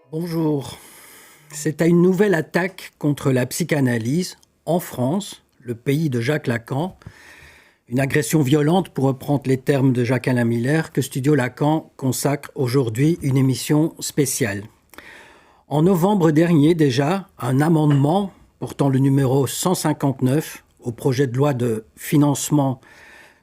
Bonjour. C'est à une nouvelle attaque contre la psychanalyse en France, le pays de Jacques Lacan, une agression violente pour reprendre les termes de Jacques-Alain Miller, que Studio Lacan consacre aujourd'hui une émission spéciale. En novembre dernier déjà, un amendement portant le numéro 159 au projet de loi de financement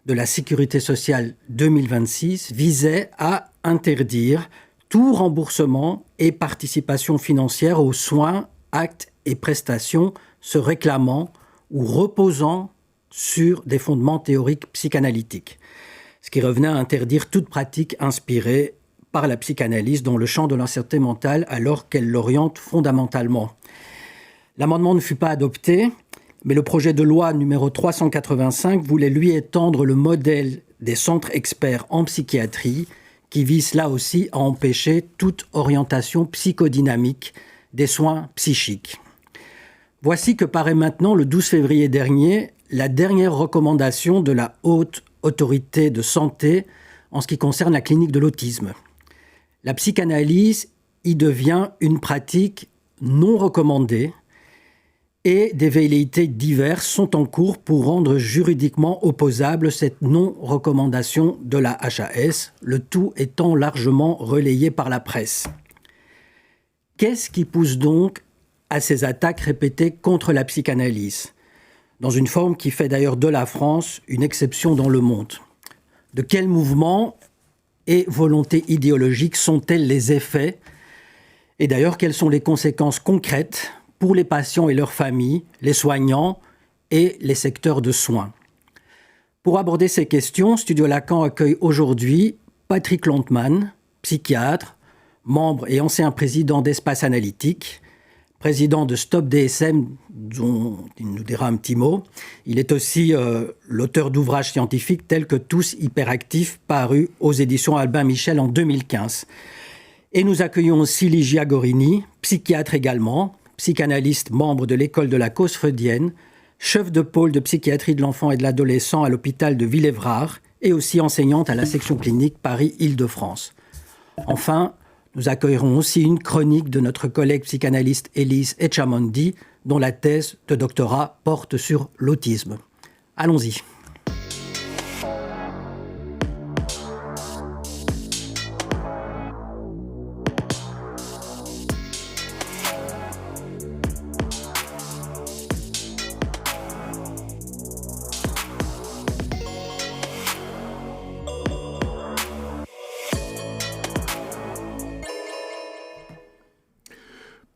de la sécurité sociale 2026 visait à interdire tout remboursement et participation financière aux soins, actes et prestations se réclamant ou reposant sur des fondements théoriques psychanalytiques, ce qui revenait à interdire toute pratique inspirée par la psychanalyse dans le champ de l'ancienneté mentale alors qu'elle l'oriente fondamentalement. L'amendement ne fut pas adopté, mais le projet de loi numéro 385 voulait lui étendre le modèle des centres experts en psychiatrie qui vise là aussi à empêcher toute orientation psychodynamique des soins psychiques. Voici que paraît maintenant, le 12 février dernier, la dernière recommandation de la Haute Autorité de Santé en ce qui concerne la clinique de l'autisme. La psychanalyse y devient une pratique non recommandée et des velléités diverses sont en cours pour rendre juridiquement opposable cette non-recommandation de la HAS, le tout étant largement relayé par la presse. Qu'est-ce qui pousse donc à ces attaques répétées contre la psychanalyse, dans une forme qui fait d'ailleurs de la France une exception dans le monde? De quels mouvements et volontés idéologiques sont-elles les effets? Et d'ailleurs, quelles sont les conséquences concrètes pour les patients et leurs familles, les soignants et les secteurs de soins? Pour aborder ces questions, Studio Lacan accueille aujourd'hui Patrick Landman, psychiatre, membre et ancien président d'Espace Analytique, président de Stop DSM, dont il nous dira un petit mot. Il est aussi l'auteur d'ouvrages scientifiques tels que Tous hyperactifs, parus aux éditions Albin Michel en 2015. Et nous accueillons aussi Ligia Gorini, psychiatre également, psychanalyste, membre de l'école de la cause freudienne, chef de pôle de psychiatrie de l'enfant et de l'adolescent à l'hôpital de Villévrard et aussi enseignante à la section clinique Paris-Île-de-France. Enfin, nous accueillerons aussi une chronique de notre collègue psychanalyste Élise Etchamondi, dont la thèse de doctorat porte sur l'autisme. Allons-y.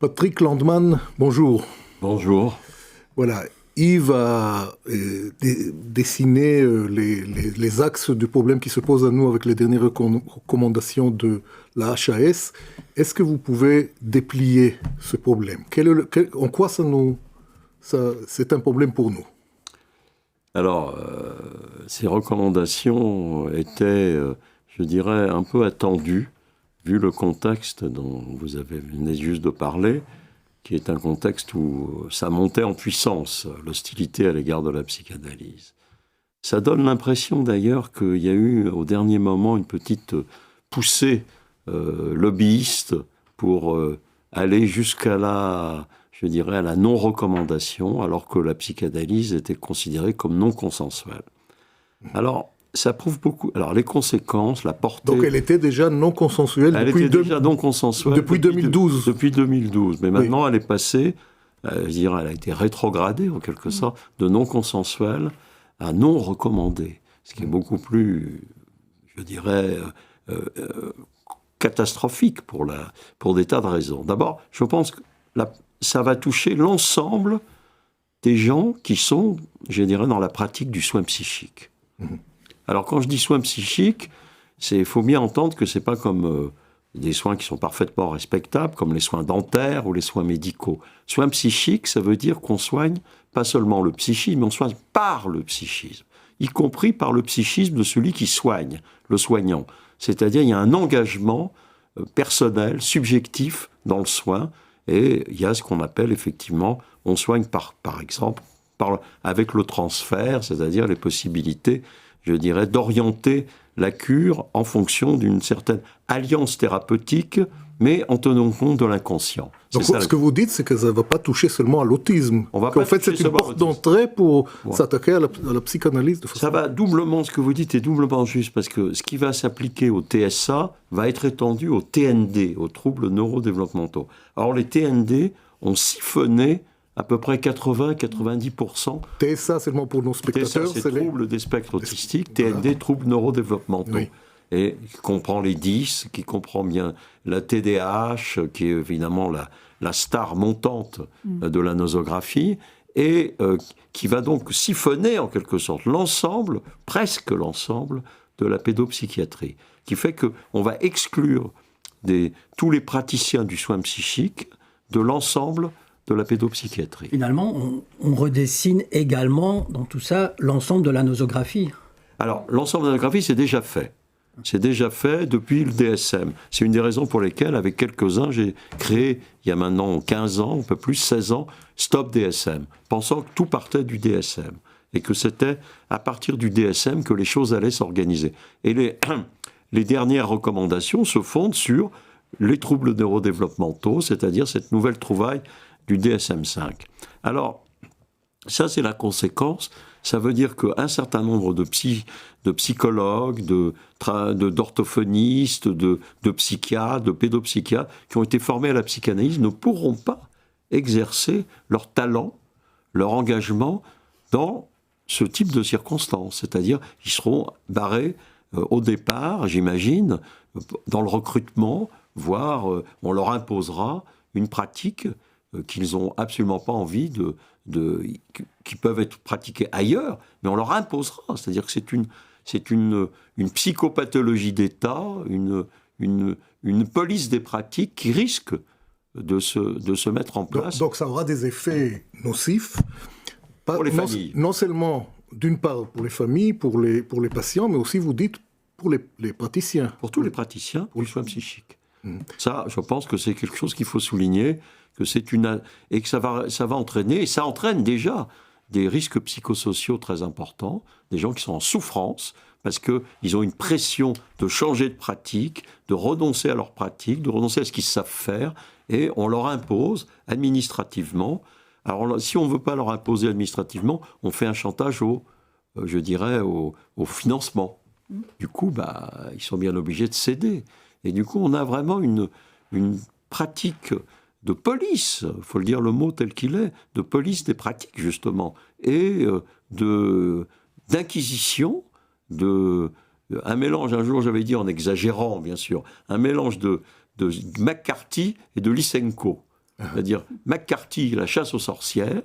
Patrick Landman, bonjour. Bonjour. Voilà, Yves a dessiné les axes du problème qui se pose à nous avec les dernières recommandations de la HAS. Est-ce que vous pouvez déplier ce problème? En quoi c'est un problème pour nous? Alors, ces recommandations étaient, je dirais, un peu attendues, vu le contexte dont vous venez juste de parler, qui est un contexte où ça montait en puissance, l'hostilité à l'égard de la psychanalyse. Ça donne l'impression d'ailleurs qu'il y a eu au dernier moment une petite poussée lobbyiste pour aller jusqu'à la non-recommandation, alors que la psychanalyse était considérée comme non consensuelle. Alors, ça prouve beaucoup. Alors, les conséquences, la portée... Donc, elle était déjà non consensuelle depuis 2012. Depuis 2012. Mais maintenant, elle est passée je dirais, elle a été rétrogradée en quelque sorte, de non consensuel à non recommandé, ce qui est beaucoup plus, je dirais, catastrophique pour des tas de raisons. D'abord, je pense que ça va toucher l'ensemble des gens qui sont, je dirais, dans la pratique du soin psychique. Alors, quand je dis soin psychique, il faut bien entendre que c'est pas comme des soins qui sont parfaitement respectables, comme les soins dentaires ou les soins médicaux. Soin psychique, ça veut dire qu'on soigne pas seulement le psychisme, mais on soigne par le psychisme, y compris par le psychisme de celui qui soigne, le soignant. C'est-à-dire, il y a un engagement personnel, subjectif dans le soin, et il y a ce qu'on appelle effectivement, on soigne par exemple, avec le transfert, c'est-à-dire les possibilités, je dirais, d'orienter la cure en fonction d'une certaine alliance thérapeutique, mais en tenant compte de l'inconscient. Donc, ce que vous dites, c'est que ça ne va pas toucher seulement à l'autisme. En fait, c'est une porte d'entrée pour s'attaquer à la psychanalyse. Ça va doublement, ce que vous dites est doublement juste, parce que ce qui va s'appliquer au TSA va être étendu au TND, aux troubles neurodéveloppementaux. Alors, les TND ont siphonné à peu près 80-90%. TSA, seulement pour nos spectateurs, TSA, c'est troubles des spectres autistiques, TND, troubles neurodéveloppementaux. Oui. Et qui comprend les 10, qui comprend bien la TDAH, qui est évidemment la star montante de la nosographie, et qui va donc siphonner en quelque sorte l'ensemble, presque l'ensemble, de la pédopsychiatrie. Qui fait qu'on va exclure tous les praticiens du soin psychique de l'ensemble de la pédopsychiatrie. Finalement, on redessine également dans tout ça l'ensemble de la nosographie. Alors, l'ensemble de la nosographie, c'est déjà fait. C'est déjà fait depuis le DSM. C'est une des raisons pour lesquelles, avec quelques-uns, j'ai créé, il y a maintenant 15 ans, un peu plus, 16 ans, Stop DSM, pensant que tout partait du DSM, et que c'était à partir du DSM que les choses allaient s'organiser. Et les dernières recommandations se fondent sur les troubles neurodéveloppementaux, c'est-à-dire cette nouvelle trouvaille du DSM-5. Alors, ça, c'est la conséquence. Ça veut dire qu'un certain nombre de psychologues, d'orthophonistes, de psychiatres, de pédopsychiatres qui ont été formés à la psychanalyse ne pourront pas exercer leur talent, leur engagement dans ce type de circonstances. C'est-à-dire qu'ils seront barrés au départ, j'imagine, dans le recrutement, voire on leur imposera une pratique qu'ils n'ont absolument pas envie qui peuvent être pratiquées ailleurs, mais on leur imposera. C'est-à-dire que c'est une psychopathologie d'État, une police des pratiques qui risque de se mettre en place. Donc ça aura des effets nocifs, pour les familles. Non seulement, d'une part, pour les familles, pour les patients, mais aussi, vous dites, pour les praticiens. Pour tous les praticiens, pour le soin psychique. Ça, je pense que c'est quelque chose qu'il faut souligner, et que ça va entraîner, et ça entraîne déjà des risques psychosociaux très importants, des gens qui sont en souffrance, parce qu'ils ont une pression de changer de pratique, de renoncer à leur pratique, de renoncer à ce qu'ils savent faire, et on leur impose administrativement. Alors, si on ne veut pas leur imposer administrativement, on fait un chantage au financement. Du coup, ils sont bien obligés de céder. Et du coup, on a vraiment une pratique de police, il faut le dire le mot tel qu'il est, de police des pratiques, justement, et d'inquisition, un mélange, un jour j'avais dit en exagérant, bien sûr, un mélange de McCarthy et de Lysenko. C'est-à-dire McCarthy, la chasse aux sorcières,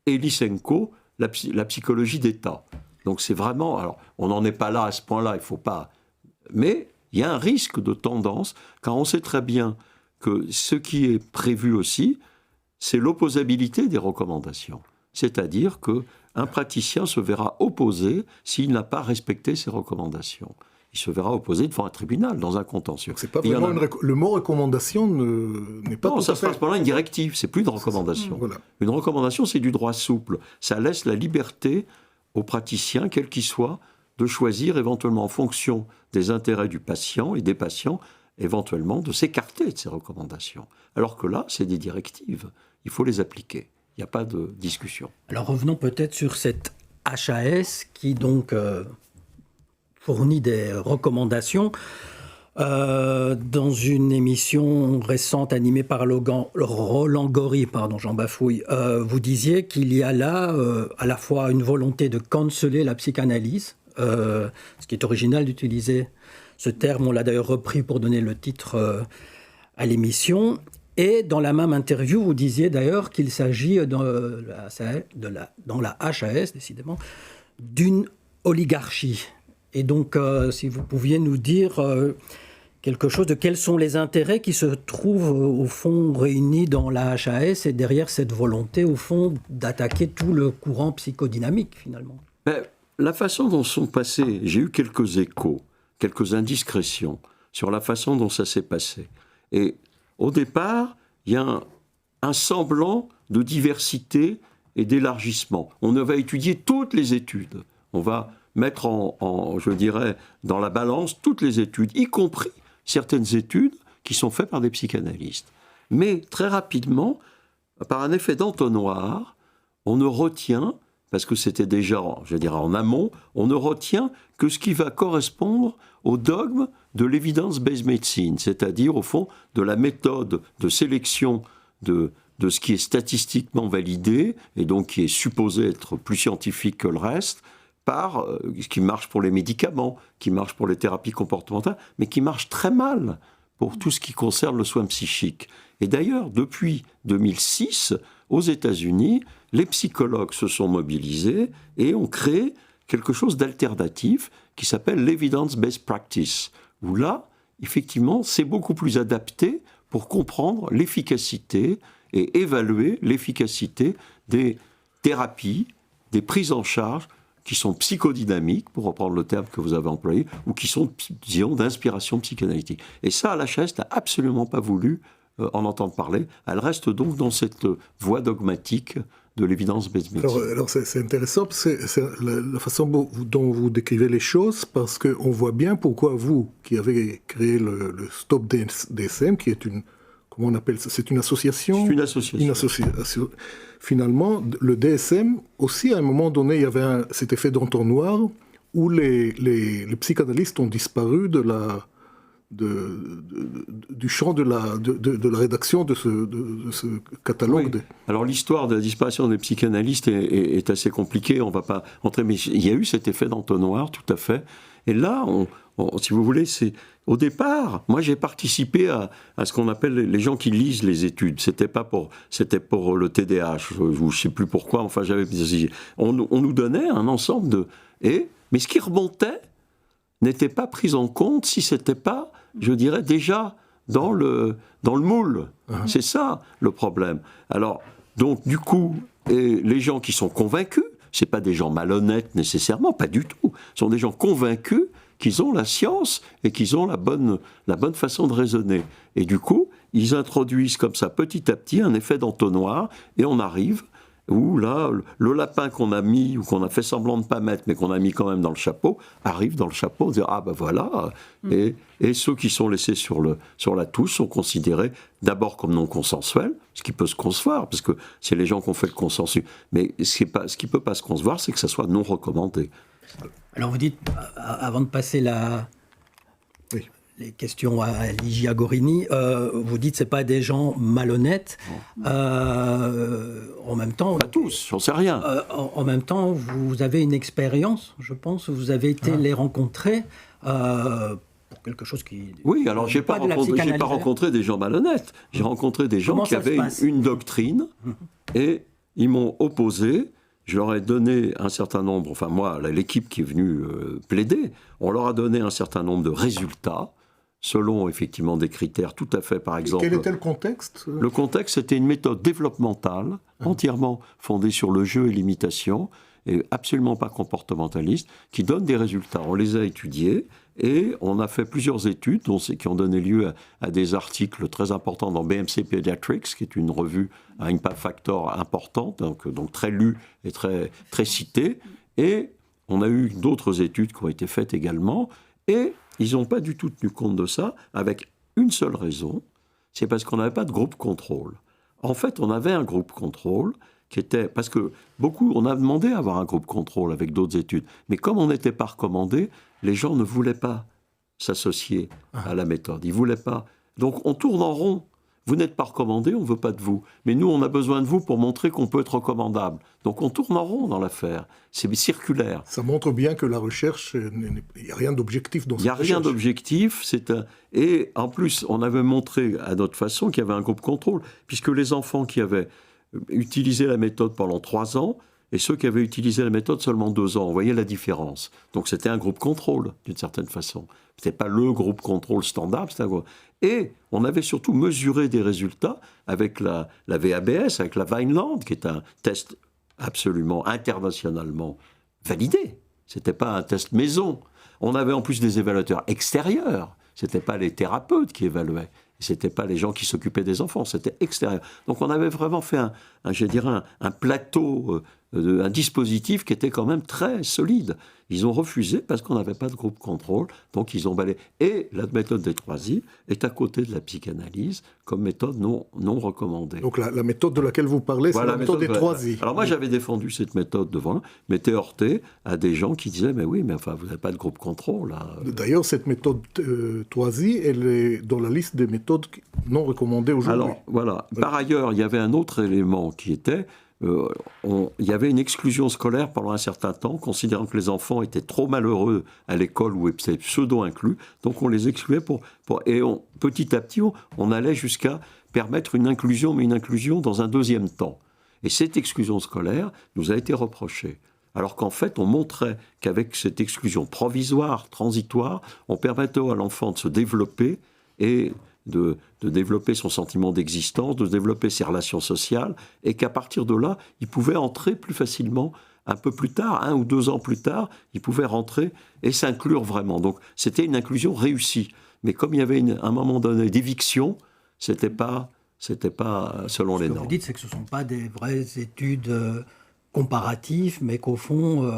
et Lysenko, la psychologie d'État. Donc c'est vraiment... Alors, on n'en est pas là à ce point-là, il ne faut pas... Mais il y a un risque de tendance, car on sait très bien que ce qui est prévu aussi, c'est l'opposabilité des recommandations. C'est-à-dire qu'un praticien se verra opposé s'il n'a pas respecté ses recommandations. Il se verra opposé devant un tribunal, dans un contentieux. C'est pas vraiment le mot recommandation n'est pas... Non, ça se passe par là une directive, c'est plus une recommandation. Voilà. Une recommandation, c'est du droit souple. Ça laisse la liberté aux praticiens, quel qu'il soit, de choisir éventuellement en fonction des intérêts du patient et des patients, éventuellement de s'écarter de ces recommandations. Alors que là, c'est des directives. Il faut les appliquer. Il n'y a pas de discussion. Alors revenons peut-être sur cette HAS qui donc fournit des recommandations. Dans une émission récente animée par Roland Gori, j'en bafouille, vous disiez qu'il y a là à la fois une volonté de canceller la psychanalyse, ce qui est original d'utiliser ce terme, on l'a d'ailleurs repris pour donner le titre à l'émission, et dans la même interview, vous disiez d'ailleurs qu'il s'agit dans la HAS, décidément, d'une oligarchie. Et donc, si vous pouviez nous dire quelque chose de quels sont les intérêts qui se trouvent au fond réunis dans la HAS et derrière cette volonté au fond d'attaquer tout le courant psychodynamique finalement. La façon dont sont passés, j'ai eu quelques échos, quelques indiscrétions sur la façon dont ça s'est passé. Et au départ, il y a un semblant de diversité et d'élargissement. On va étudier toutes les études. On va mettre je dirais, dans la balance toutes les études, y compris certaines études qui sont faites par des psychanalystes. Mais très rapidement, par un effet d'entonnoir, on ne retient, parce que c'était déjà, je dirais, en amont, on ne retient que ce qui va correspondre au dogme de l'evidence-based medicine, c'est-à-dire, au fond, de la méthode de sélection de ce qui est statistiquement validé, et donc qui est supposé être plus scientifique que le reste, par ce qui marche pour les médicaments, qui marche pour les thérapies comportementales, mais qui marche très mal pour tout ce qui concerne le soin psychique. Et d'ailleurs, depuis 2006, aux États-Unis, les psychologues se sont mobilisés et ont créé quelque chose d'alternatif qui s'appelle l'evidence-based practice, où là, effectivement, c'est beaucoup plus adapté pour comprendre l'efficacité et évaluer l'efficacité des thérapies, des prises en charge qui sont psychodynamiques, pour reprendre le terme que vous avez employé, ou qui sont, disons, d'inspiration psychanalytique. Et ça, la HAS n'a absolument pas voulu en entendre parler. Elle reste donc dans cette voie dogmatique de l'évidence-based medicine. Alors c'est intéressant, c'est la façon dont vous décrivez les choses, parce qu'on voit bien pourquoi vous, qui avez créé le Stop DSM, qui est une... Comment on appelle ça? C'est une association? C'est une association. Une association. Finalement, le DSM, aussi, à un moment donné, il y avait cet effet d'entonnoir où les psychanalystes ont disparu du champ de la rédaction de ce catalogue. Oui. Alors, l'histoire de la disparition des psychanalystes est assez compliquée. On ne va pas entrer, mais il y a eu cet effet d'entonnoir, tout à fait. Et là, si vous voulez, au départ, moi j'ai participé à ce qu'on appelle les gens qui lisent les études. C'était pour le TDAH, je ne sais plus pourquoi, enfin on nous donnait un ensemble mais ce qui remontait n'était pas pris en compte si c'était pas, je dirais, déjà dans le moule. C'est ça le problème. Alors, donc du coup, les gens qui sont convaincus, ce n'est pas des gens malhonnêtes nécessairement, pas du tout. Ce sont des gens convaincus qu'ils ont la science et qu'ils ont la bonne façon de raisonner. Et du coup, ils introduisent comme ça petit à petit un effet d'entonnoir et on arrive où là, le lapin qu'on a mis ou qu'on a fait semblant de ne pas mettre mais qu'on a mis quand même dans le chapeau, arrive dans le chapeau, on dit « Ah ben voilà !» Et ceux qui sont laissés sur la touche sont considérés d'abord comme non consensuels, ce qui peut se concevoir, parce que c'est les gens qui ont fait le consensus. Mais ce qui ne peut pas se concevoir, c'est que ça soit non recommandé. Alors vous dites, avant de passer les questions à Ligia Gorini, vous dites que ce n'est pas des gens malhonnêtes. En même temps... Pas tous, j'en sais rien. En même temps, vous avez une expérience, je pense. Vous avez été les rencontrer pour quelque chose qui... Oui, alors je n'ai pas rencontré des gens malhonnêtes. J'ai rencontré des gens qui avaient une doctrine et ils m'ont opposé. Je leur ai donné un certain nombre, enfin moi, l'équipe qui est venue plaider, on leur a donné un certain nombre de résultats, selon effectivement des critères tout à fait, par exemple... Quel était le contexte ? Le contexte, c'était une méthode développementale, entièrement fondée sur le jeu et l'imitation, et absolument pas comportementaliste, qui donne des résultats. On les a étudiés, et on a fait plusieurs études qui ont donné lieu à des articles très importants dans BMC Pediatrics, qui est une revue à impact factor importante, donc très lue et très, très citée. Et on a eu d'autres études qui ont été faites également, et ils n'ont pas du tout tenu compte de ça, avec une seule raison, c'est parce qu'on n'avait pas de groupe contrôle. En fait, on avait un groupe contrôle qui était... Parce que on a demandé à avoir un groupe contrôle avec d'autres études, mais comme on n'était pas recommandé, les gens ne voulaient pas s'associer à la méthode. Ils ne voulaient pas. Donc on tourne en rond. Vous n'êtes pas recommandé, on ne veut pas de vous. Mais nous, on a besoin de vous pour montrer qu'on peut être recommandable. Donc on tourne en rond dans l'affaire. C'est circulaire. Ça montre bien que la recherche, il n'y a rien d'objectif dans cette recherche. Il n'y a rien d'objectif. Et en plus, on avait montré à notre façon qu'il y avait un groupe contrôle, puisque les enfants qui avaient utilisé la méthode pendant 3 ans, et ceux qui avaient utilisé la méthode seulement 2 ans, on voyait la différence. Donc c'était un groupe contrôle, d'une certaine façon. Ce n'était pas le groupe contrôle standard. Et on avait surtout mesuré des résultats avec la VABS, avec la Vineland, qui est un test absolument internationalement validé. Ce n'était pas un test maison. On avait en plus des évaluateurs extérieurs. Ce n'étaient pas les thérapeutes qui évaluaient. Ce n'étaient pas les gens qui s'occupaient des enfants, c'était extérieur. Donc on avait vraiment fait un plateau, un dispositif qui était quand même très solide. Ils ont refusé parce qu'on n'avait pas de groupe contrôle, donc ils ont balayé. Et la méthode des 3I est à côté de la psychanalyse comme méthode non recommandée. Donc la méthode de laquelle vous parlez, c'est la méthode des 3I. Alors moi j'avais défendu cette méthode devant, mais m'étais heurté à des gens qui disaient « mais oui, mais enfin vous n'avez pas de groupe contrôle ». D'ailleurs, cette méthode 3I, elle est dans la liste des méthodes non recommandées aujourd'hui. Alors voilà. Par ailleurs, il y avait un autre élément qui était... il y avait une exclusion scolaire pendant un certain temps, considérant que les enfants étaient trop malheureux à l'école où ils étaient pseudo-inclus, donc on les excluait petit à petit, on allait jusqu'à permettre une inclusion, mais une inclusion dans un deuxième temps. Et cette exclusion scolaire nous a été reprochée. Alors qu'en fait, on montrait qu'avec cette exclusion provisoire, transitoire, on permettait à l'enfant de se développer et de développer son sentiment d'existence, de développer ses relations sociales, et qu'à partir de là, il pouvait entrer plus facilement, un peu plus tard, 1 ou 2 ans plus tard, il pouvait rentrer et s'inclure vraiment. Donc c'était une inclusion réussie. Mais comme il y avait un moment donné d'éviction, c'était pas selon les normes. Ce que vous dites, c'est que ce ne sont pas des vraies études comparatives, mais qu'au fond...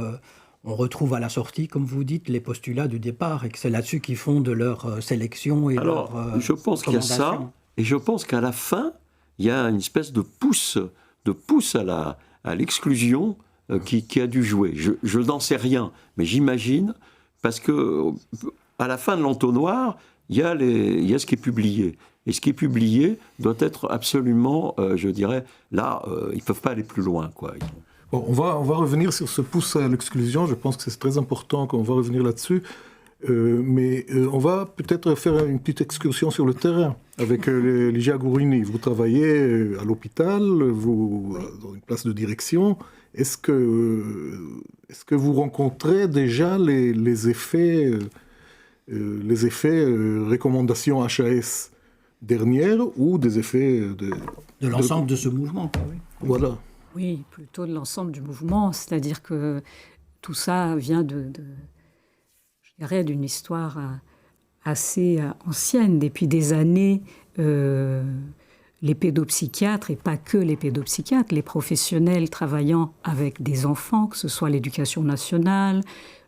on retrouve à la sortie, comme vous dites, les postulats du départ, et que c'est là-dessus qu'ils font de leur sélection et leur je pense qu'il y a ça, et je pense qu'à la fin, il y a une espèce de pouce à l'exclusion qui a dû jouer. Je n'en sais rien, mais j'imagine, parce que à la fin de l'entonnoir, il y a ce qui est publié. Et ce qui est publié doit être absolument, je dirais, là, ils ne peuvent pas aller plus loin, quoi. Bon, on va revenir sur ce pouce à l'exclusion, je pense que c'est très important qu'on va revenir là-dessus, mais on va peut-être faire une petite excursion sur le terrain avec Ligia Gourini. Vous travaillez à l'hôpital, vous dans une place de direction. Est-ce que vous rencontrez déjà les effets recommandations HAS dernières ou des effets de l'ensemble de ce mouvement, oui. Voilà. Oui, plutôt de l'ensemble du mouvement, c'est-à-dire que tout ça vient je dirais, d'une histoire assez ancienne. Depuis des années, les pédopsychiatres, et pas que les pédopsychiatres, les professionnels travaillant avec des enfants, que ce soit l'éducation nationale,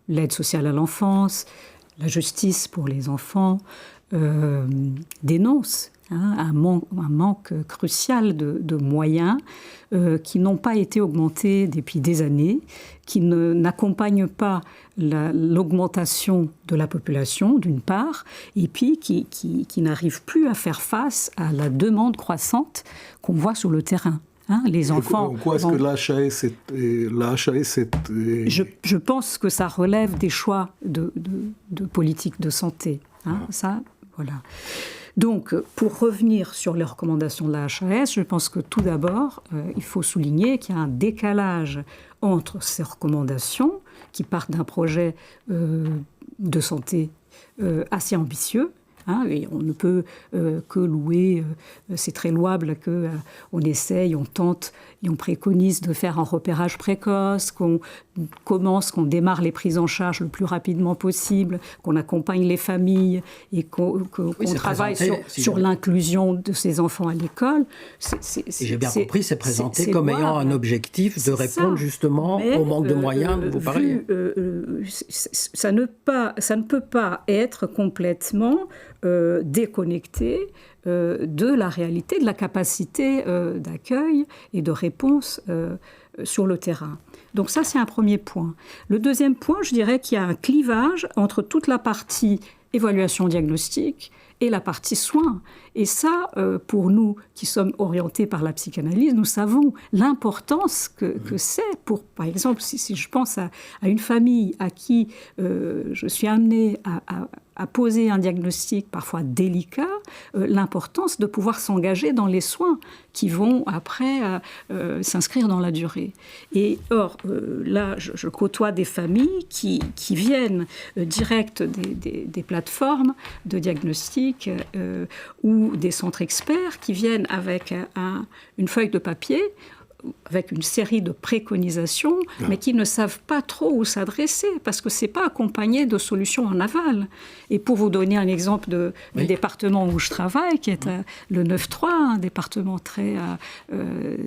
l'aide sociale à l'enfance, la justice pour les enfants, dénoncent un manque crucial de moyens qui n'ont pas été augmentés depuis des années, qui n'accompagnent pas l'augmentation de la population, d'une part, et puis qui n'arrivent plus à faire face à la demande croissante qu'on voit sur le terrain. Les enfants. Quoi est-ce que la HAS est... Je pense que ça relève des choix de politique de santé. Ça, voilà. Donc, pour revenir sur les recommandations de la HAS, je pense que tout d'abord, il faut souligner qu'il y a un décalage entre ces recommandations qui partent d'un projet de santé assez ambitieux. Et on ne peut que louer, c'est très louable qu'on essaye, on tente et on préconise de faire un repérage précoce, qu'on démarre les prises en charge le plus rapidement possible, qu'on accompagne les familles et qu'on travaille sur l'inclusion de ces enfants à l'école. Si j'ai bien compris, c'est présenté comme ayant un objectif de répondre justement au manque de moyens dont vous parlez. Ça ne peut pas être complètement déconnecté de la réalité, de la capacité d'accueil et de réponse sur le terrain. Donc ça, c'est un premier point. Le deuxième point, je dirais qu'il y a un clivage entre toute la partie évaluation diagnostique et la partie soins. Et ça, pour nous qui sommes orientés par la psychanalyse, nous savons l'importance que c'est pour, par exemple, si je pense à une famille à qui je suis amenée à poser un diagnostic parfois délicat, l'importance de pouvoir s'engager dans les soins qui vont après s'inscrire dans la durée. Et or, là, je côtoie des familles qui viennent direct des plateformes de diagnostic ou des centres experts qui viennent avec une feuille de papier avec une série de préconisations, mais qui ne savent pas trop où s'adresser, parce que ce n'est pas accompagné de solutions en aval. Et pour vous donner un exemple du département où je travaille, qui est le 9-3, un département très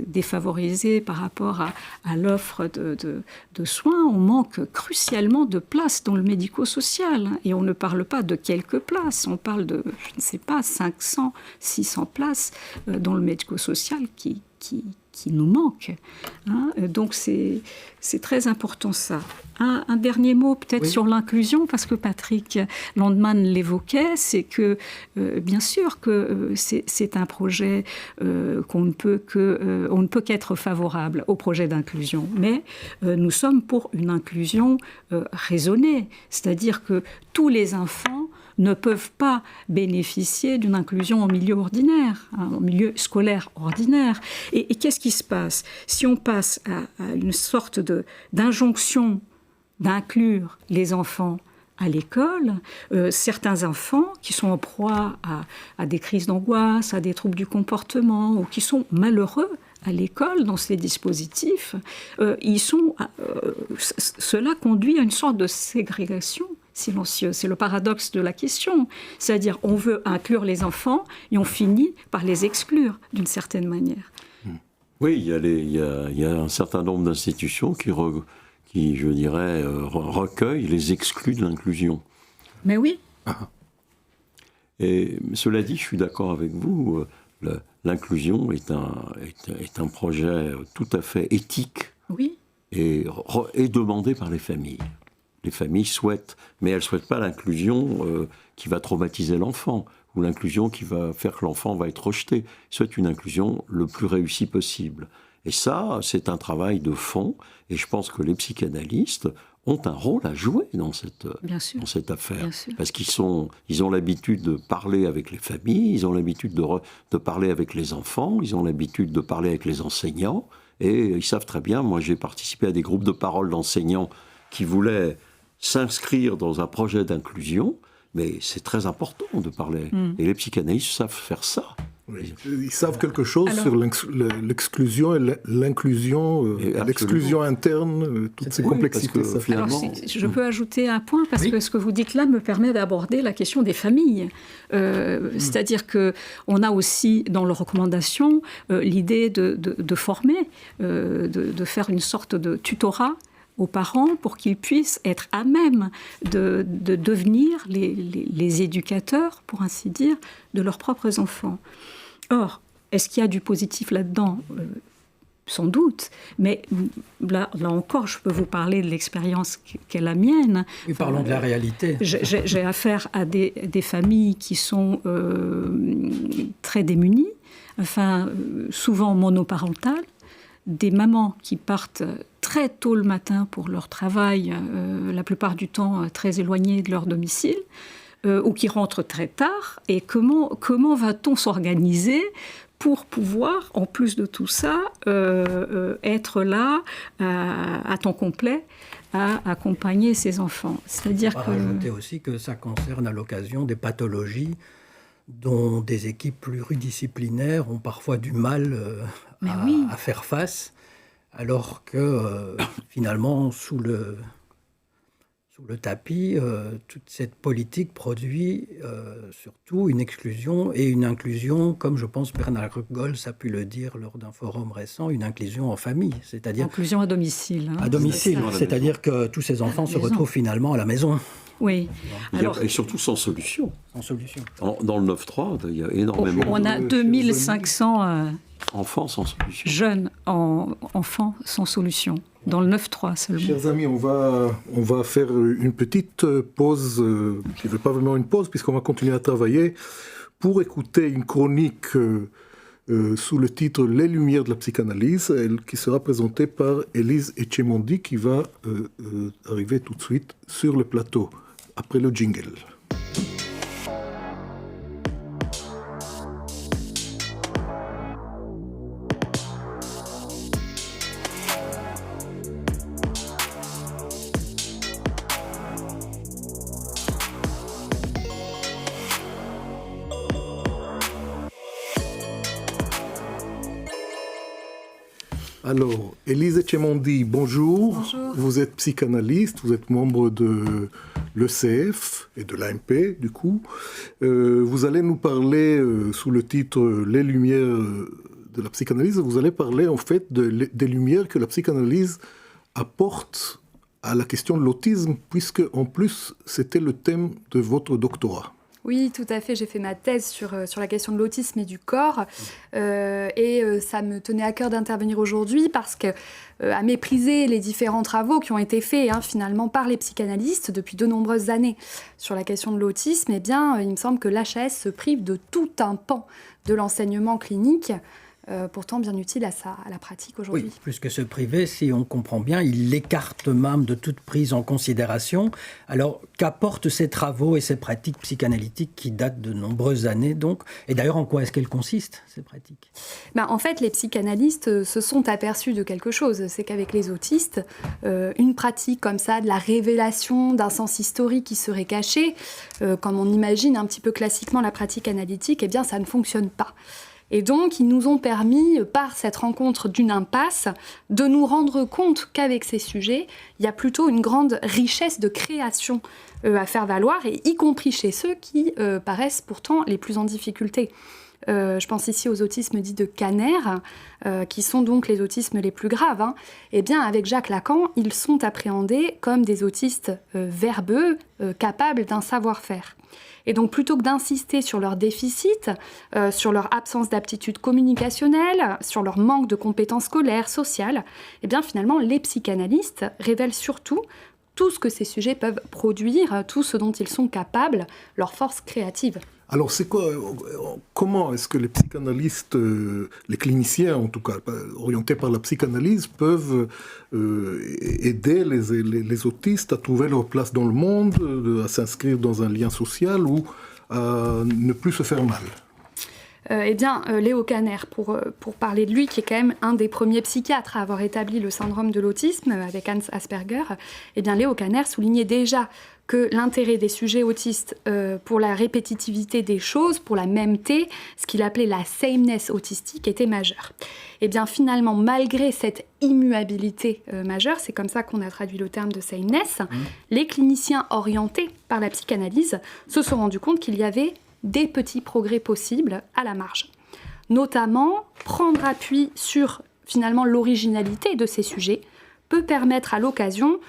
défavorisé par rapport à l'offre de soins, on manque crucialement de places dans le médico-social. Et on ne parle pas de quelques places, on parle de, je ne sais pas, 500, 600 places dans le médico-social qui nous manque. Donc c'est très important ça. Un dernier mot peut-être sur l'inclusion, parce que Patrick Landman l'évoquait, c'est que bien sûr que c'est un projet on ne peut qu'être favorable au projet d'inclusion, mais nous sommes pour une inclusion raisonnée, c'est-à-dire que tous les enfants ne peuvent pas bénéficier d'une inclusion en milieu ordinaire, en milieu scolaire ordinaire. Et qu'est-ce qui se passe ? Si on passe à une sorte d'injonction d'inclure les enfants à l'école, certains enfants qui sont en proie à des crises d'angoisse, à des troubles du comportement, ou qui sont malheureux à l'école, dans ces dispositifs, cela conduit à une sorte de ségrégation silencieuse. C'est le paradoxe de la question. C'est-à-dire, on veut inclure les enfants et on finit par les exclure d'une certaine manière. Oui, il y a un certain nombre d'institutions qui, je dirais, recueillent les exclus de l'inclusion. Mais oui. Et cela dit, je suis d'accord avec vous, l'inclusion est un projet tout à fait éthique et demandé par les familles. Les familles souhaitent, mais elles ne souhaitent pas l'inclusion qui va traumatiser l'enfant ou l'inclusion qui va faire que l'enfant va être rejeté. Ils souhaitent une inclusion le plus réussie possible. Et ça, c'est un travail de fond, et je pense que les psychanalystes ont un rôle à jouer dans cette affaire. Parce ils ont l'habitude de parler avec les familles, ils ont l'habitude de parler avec les enfants, ils ont l'habitude de parler avec les enseignants, et ils savent très bien, moi j'ai participé à des groupes de parole d'enseignants qui voulaient s'inscrire dans un projet d'inclusion, mais c'est très important de parler. Et les psychanalystes savent faire ça. Oui. Ils savent quelque chose sur l'exclusion et l'inclusion, l'exclusion interne, toutes ces complexités. Je peux ajouter un point, parce que ce que vous dites là me permet d'aborder la question des familles. C'est-à-dire qu'on a aussi dans leurs recommandations l'idée de former, de faire une sorte de tutorat aux parents pour qu'ils puissent être à même de devenir les éducateurs, pour ainsi dire, de leurs propres enfants. Or, est-ce qu'il y a du positif là-dedans ? Sans doute, mais là encore, je peux vous parler de l'expérience qu'est la mienne. Oui, parlons de la réalité. J'ai affaire à des familles qui sont très démunies, souvent monoparentales, des mamans qui partent très tôt le matin pour leur travail, la plupart du temps très éloignées de leur domicile, ou qui rentrent très tard. Et comment va-t-on s'organiser pour pouvoir, en plus de tout ça, être là à temps complet à accompagner ces enfants. C'est-à-dire que... rajouter aussi que ça concerne à l'occasion des pathologies dont des équipes pluridisciplinaires ont parfois du mal à faire face, alors que finalement, sous le tapis, toute cette politique produit surtout une exclusion et une inclusion, comme je pense Bernard Gols a pu le dire lors d'un forum récent, une inclusion en famille, c'est-à-dire... Inclusion à domicile. À domicile, c'est-à-dire que tous ces enfants se retrouvent finalement à la maison. Oui. Et surtout sans solution. Sans solution. Dans le 9-3, il y a énormément on a 2500 enfants sans solution. Jeunes enfants sans solution. Dans le 9-3 seulement. Chers amis, on va faire une petite pause, qui n'est pas vraiment une pause, puisqu'on va continuer à travailler, pour écouter une chronique sous le titre « Les Lumières de la psychanalyse », qui sera présentée par Élise Etchemondi, qui va arriver tout de suite sur le plateau, après le jingle. Alors, Élise Etchemondi, bonjour. Bonjour. Vous êtes psychanalyste, vous êtes membre de l'ECF et de l'AMP, du coup. Vous allez nous parler, sous le titre « Les lumières de la psychanalyse », vous allez parler en fait des lumières que la psychanalyse apporte à la question de l'autisme, puisque en plus, c'était le thème de votre doctorat. Oui, tout à fait. J'ai fait ma thèse sur la question de l'autisme et du corps. Ça me tenait à cœur d'intervenir aujourd'hui parce que, à mépriser les différents travaux qui ont été faits finalement par les psychanalystes depuis de nombreuses années sur la question de l'autisme, il me semble que l'HAS se prive de tout un pan de l'enseignement clinique, pourtant bien utile à la pratique aujourd'hui. Oui, plus que se priver, si on comprend bien, il l'écarte même de toute prise en considération. Alors, qu'apportent ces travaux et ces pratiques psychanalytiques qui datent de nombreuses années, donc ? Et d'ailleurs, en quoi est-ce qu'elles consistent, ces pratiques ? En fait, les psychanalystes se sont aperçus de quelque chose. C'est qu'avec les autistes, une pratique comme ça, de la révélation d'un sens historique qui serait caché, comme on imagine un petit peu classiquement la pratique analytique, ça ne fonctionne pas. Et donc, ils nous ont permis, par cette rencontre d'une impasse, de nous rendre compte qu'avec ces sujets, il y a plutôt une grande richesse de création à faire valoir, et y compris chez ceux qui paraissent pourtant les plus en difficulté. Je pense ici aux autismes dits de Kanner, qui sont donc les autismes les plus graves. Avec Jacques Lacan, ils sont appréhendés comme des autistes verbeux, capables d'un savoir-faire. Et donc, plutôt que d'insister sur leurs déficits, sur leur absence d'aptitude communicationnelle, sur leur manque de compétences scolaires, sociales, finalement, les psychanalystes révèlent surtout tout ce que ces sujets peuvent produire, tout ce dont ils sont capables, leur force créative. Alors, comment est-ce que les psychanalystes, les cliniciens en tout cas, orientés par la psychanalyse, peuvent aider les autistes à trouver leur place dans le monde, à s'inscrire dans un lien social ou à ne plus se faire mal ? Léo Kanner, pour parler de lui, qui est quand même un des premiers psychiatres à avoir établi le syndrome de l'autisme avec Hans Asperger, Léo Kanner soulignait déjà que l'intérêt des sujets autistes pour la répétitivité des choses, pour la mêmeté, ce qu'il appelait la sameness autistique, était majeur. Finalement, malgré cette immuabilité majeure, c'est comme ça qu'on a traduit le terme de sameness, les cliniciens orientés par la psychanalyse se sont rendus compte qu'il y avait des petits progrès possibles à la marge. Notamment, prendre appui sur finalement l'originalité de ces sujets peut permettre à l'occasion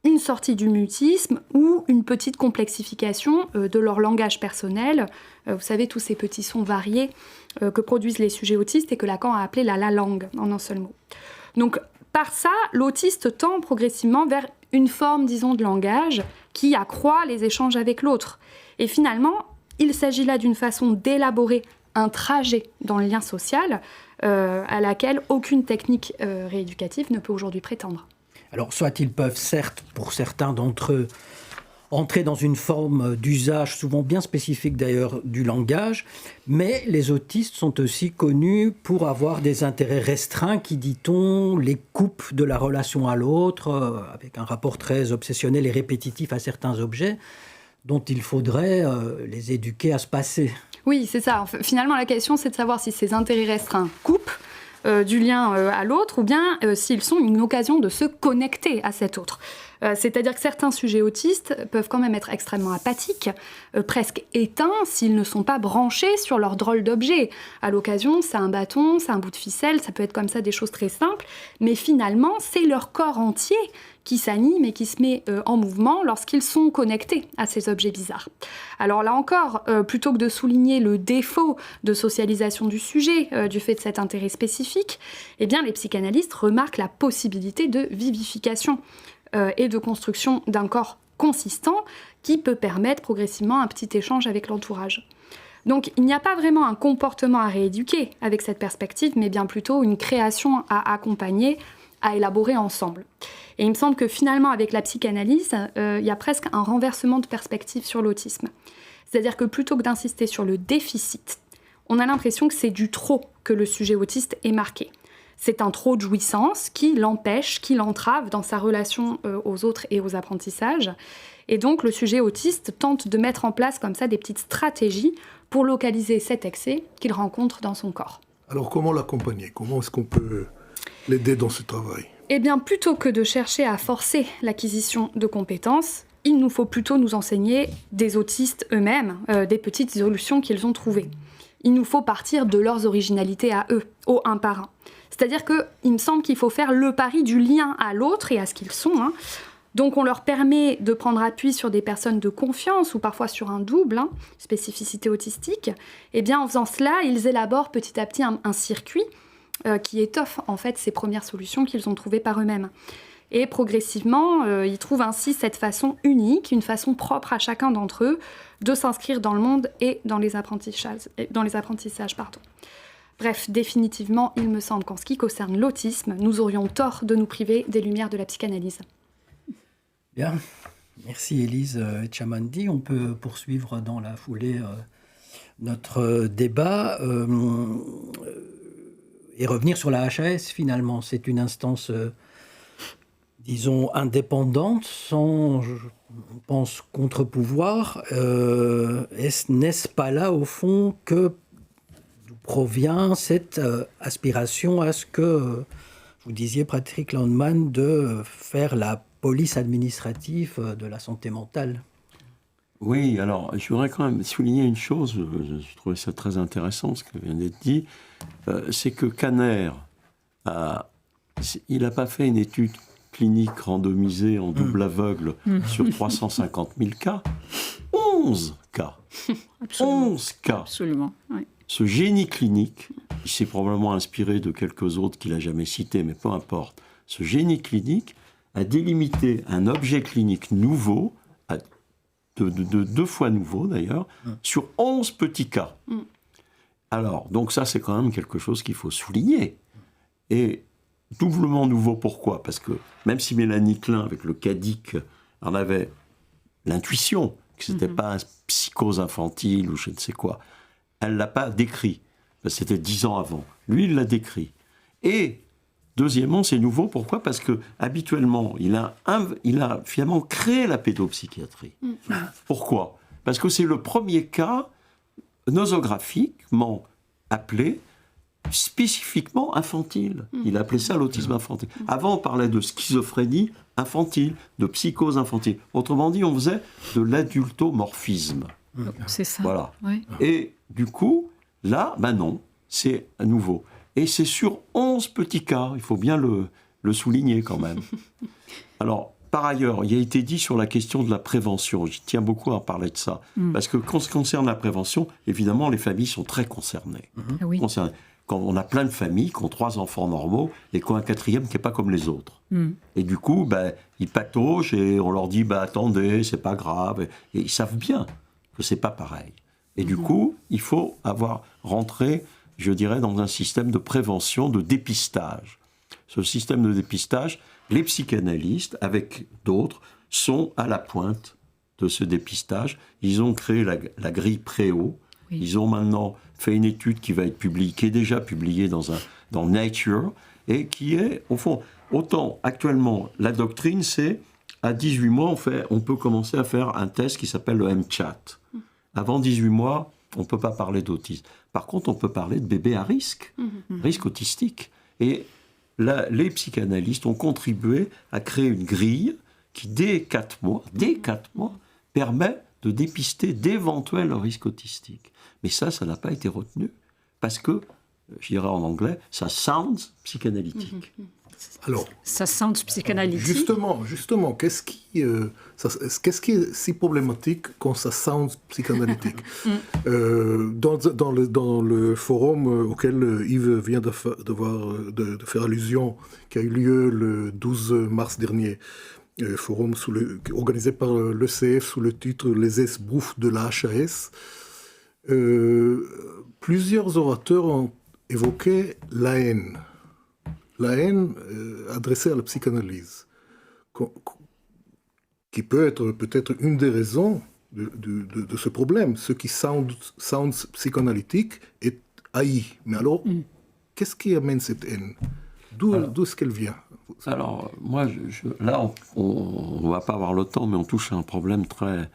une sortie du mutisme ou une petite complexification de leur langage personnel. Vous savez, tous ces petits sons variés que produisent les sujets autistes et que Lacan a appelé la langue en un seul mot. Donc, par ça, l'autiste tend progressivement vers une forme, disons, de langage qui accroît les échanges avec l'autre. Et finalement, il s'agit là d'une façon d'élaborer un trajet dans le lien social à laquelle aucune technique rééducative ne peut aujourd'hui prétendre. Alors, soit ils peuvent, certes, pour certains d'entre eux, entrer dans une forme d'usage souvent bien spécifique d'ailleurs du langage, mais les autistes sont aussi connus pour avoir des intérêts restreints qui, dit-on, les coupent de la relation à l'autre, avec un rapport très obsessionnel et répétitif à certains objets, dont il faudrait les éduquer à se passer. Oui, c'est ça. Finalement, la question, c'est de savoir si ces intérêts restreints coupent du lien à l'autre ou bien s'ils sont une occasion de se connecter à cet autre. C'est-à-dire que certains sujets autistes peuvent quand même être extrêmement apathiques, presque éteints s'ils ne sont pas branchés sur leur drôle d'objet. À l'occasion, c'est un bâton, c'est un bout de ficelle, ça peut être comme ça des choses très simples, mais finalement, c'est leur corps entier qui s'anime et qui se met en mouvement lorsqu'ils sont connectés à ces objets bizarres. Alors là encore, plutôt que de souligner le défaut de socialisation du sujet du fait de cet intérêt spécifique, eh bien les psychanalystes remarquent la possibilité de vivification et de construction d'un corps consistant qui peut permettre progressivement un petit échange avec l'entourage. Donc il n'y a pas vraiment un comportement à rééduquer avec cette perspective, mais bien plutôt une création à accompagner, à élaborer ensemble. Et il me semble que finalement, avec la psychanalyse, il y a presque un renversement de perspective sur l'autisme. C'est-à-dire que plutôt que d'insister sur le déficit, on a l'impression que c'est du trop que le sujet autiste est marqué. C'est un trop de jouissance qui l'empêche, qui l'entrave dans sa relation aux autres et aux apprentissages. Et donc, le sujet autiste tente de mettre en place comme ça des petites stratégies pour localiser cet excès qu'il rencontre dans son corps. Alors, comment l'accompagner? Comment est-ce qu'on peut l'aider dans ce travail? Eh bien, plutôt que de chercher à forcer l'acquisition de compétences, il nous faut plutôt nous enseigner des autistes eux-mêmes, des petites solutions qu'ils ont trouvées. Il nous faut partir de leurs originalités à eux, au un par un. C'est-à-dire qu'il me semble qu'il faut faire le pari du lien à l'autre et à ce qu'ils sont. Donc on leur permet de prendre appui sur des personnes de confiance ou parfois sur un double, spécificité autistique. Et bien en faisant cela, ils élaborent petit à petit un circuit qui étoffe en fait ces premières solutions qu'ils ont trouvées par eux-mêmes. Et progressivement, ils trouvent ainsi cette façon unique, une façon propre à chacun d'entre eux de s'inscrire dans le monde et dans les apprentissages. Bref, définitivement, il me semble qu'en ce qui concerne l'autisme, nous aurions tort de nous priver des lumières de la psychanalyse. Bien, merci Élise Tchamandi. On peut poursuivre dans la foulée notre débat et revenir sur la HAS finalement. C'est une instance, disons, indépendante, sans, je pense, contre-pouvoir. N'est-ce pas là, au fond, que provient cette aspiration à ce que, vous disiez, Patrick Landman, de faire la police administrative de la santé mentale? Oui, alors je voudrais quand même souligner une chose, je trouvais ça très intéressant ce que vient d'être dit, c'est que Kanner, il n'a pas fait une étude clinique randomisée en double aveugle sur 350 000 cas, 11 cas. Absolument. 11 cas. Absolument, oui. Ce génie clinique, il s'est probablement inspiré de quelques autres qu'il n'a jamais cités, mais peu importe. Ce génie clinique a délimité un objet clinique nouveau, de 2 fois nouveau d'ailleurs, sur 11 petits cas. Alors, donc ça c'est quand même quelque chose qu'il faut souligner. Et doublement nouveau, pourquoi? Parce que même si Mélanie Klein, avec le CADIC, en avait l'intuition, que ce n'était pas une psychose infantile ou je ne sais quoi, elle ne l'a pas décrit, parce que c'était 10 ans avant. Lui, il l'a décrit. Et, deuxièmement, c'est nouveau, pourquoi? Parce que habituellement, il a finalement créé la pédopsychiatrie. Pourquoi? Parce que c'est le premier cas nosographiquement appelé spécifiquement infantile. Il appelait ça l'autisme infantile. Avant, on parlait de schizophrénie infantile, de psychose infantile. Autrement dit, on faisait de l'adultomorphisme. C'est ça. Voilà. Oui. Et du coup, là, non, c'est à nouveau. Et c'est sur 11 petits cas, il faut bien le souligner quand même. Alors, par ailleurs, il a été dit sur la question de la prévention, je tiens beaucoup à parler de ça, parce que quand ce concerne la prévention, évidemment, les familles sont très concernées. Oui. Quand on a plein de familles qui ont 3 enfants normaux et qui ont un 4e qui n'est pas comme les autres. Et du coup, ils pataugent et on leur dit, attendez, c'est pas grave. Et ils savent bien que c'est pas pareil. Et du coup, il faut rentrer, je dirais, dans un système de prévention, de dépistage. Ce système de dépistage, les psychanalystes, avec d'autres, sont à la pointe de ce dépistage. Ils ont créé la grille Préau. Oui. Ils ont maintenant fait une étude qui va être publiée, qui est déjà publiée dans Nature, et qui est, au fond, autant actuellement, la doctrine, c'est à 18 mois, on peut commencer à faire un test qui s'appelle le MCHAT. Avant 18 mois, on ne peut pas parler d'autisme. Par contre, on peut parler de bébés à risque, risque autistique. Et les psychanalystes ont contribué à créer une grille qui, dès 4 mois, permet de dépister d'éventuels risques autistiques. Mais ça n'a pas été retenu, parce que, je dirais en anglais, ça sounds psychanalytique. Alors, ça sounds psychanalytique. Justement, qu'est-ce qui est si problématique quand ça sounds psychanalytique? Dans le forum auquel Yves vient de faire allusion, qui a eu lieu le 12 mars dernier, forum organisé par l'ECF sous le titre « Les esbroufs de la HAS », plusieurs orateurs ont évoqué la haine. La haine adressée à la psychanalyse, qui peut être peut-être une des raisons de ce problème. Ce qui sounds psychanalytique est haï. Mais alors, qu'est-ce qui amène cette haine? D'où est-ce qu'elle vient? Alors, moi, là, on ne va pas avoir le temps, mais on touche à un problème très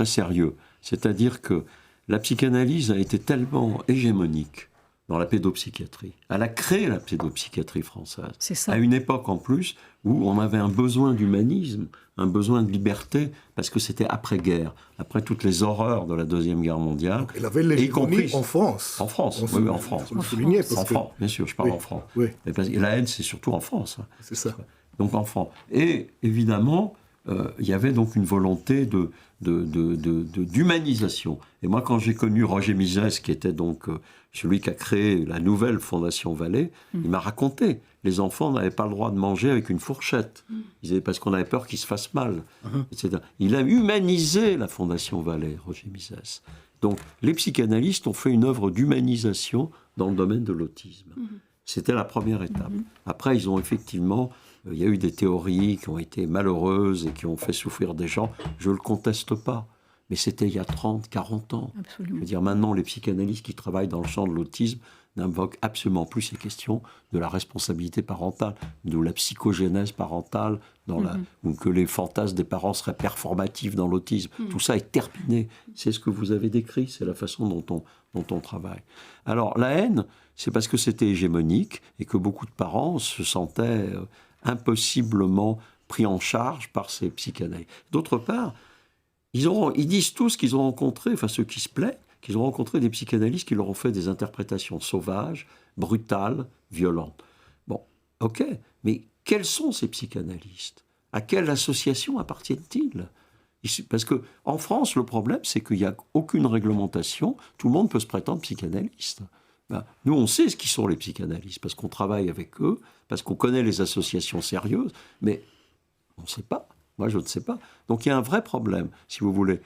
sérieux. C'est-à-dire que la psychanalyse a été tellement hégémonique dans la pédopsychiatrie. Elle a créé la pédopsychiatrie française. C'est ça. À une époque en plus où on avait un besoin d'humanisme, un besoin de liberté, parce que c'était après-guerre, après toutes les horreurs de la Deuxième Guerre mondiale. Donc, elle avait l'hégémonie en France. En France, oui, en France. Vous le soulignez, parce que... France, bien sûr, je parle en France. Oui. Et la haine, c'est surtout en France. Hein. C'est ça. Donc en France. Et évidemment, il y avait donc une volonté d'humanisation. Et moi, quand j'ai connu Roger Misès, qui était donc celui qui a créé la nouvelle Fondation Vallée, il m'a raconté, les enfants n'avaient pas le droit de manger avec une fourchette. Ils disaient, parce qu'on avait peur qu'ils se fassent mal, etc. Il a humanisé la Fondation Vallée, Roger Misès. Donc les psychanalystes ont fait une œuvre d'humanisation dans le domaine de l'autisme. C'était la première étape. Après, ils ont effectivement... Il y a eu des théories qui ont été malheureuses et qui ont fait souffrir des gens. Je ne le conteste pas. Mais c'était il y a 30, 40 ans. Absolument. Je veux dire, maintenant, les psychanalystes qui travaillent dans le champ de l'autisme n'invoquent absolument plus ces questions de la responsabilité parentale, de la psychogénèse parentale, ou que les fantasmes des parents seraient performatifs dans l'autisme. Tout ça est terminé. C'est ce que vous avez décrit, c'est la façon dont on travaille. Alors, la haine, c'est parce que c'était hégémonique et que beaucoup de parents se sentaient... impossiblement pris en charge par ces psychanalystes. D'autre part, ils disent tous qu'ils ont rencontré, enfin ceux qui se plaignent, qu'ils ont rencontré des psychanalystes qui leur ont fait des interprétations sauvages, brutales, violentes. Bon, ok, mais quels sont ces psychanalystes? À quelle association appartiennent-ils? Parce qu'en France, le problème, c'est qu'il n'y a aucune réglementation, tout le monde peut se prétendre psychanalyste. Ben, nous, on sait ce qui sont les psychanalystes, parce qu'on travaille avec eux, parce qu'on connaît les associations sérieuses, mais on ne sait pas. Moi, je ne sais pas. Donc, il y a un vrai problème, si vous voulez,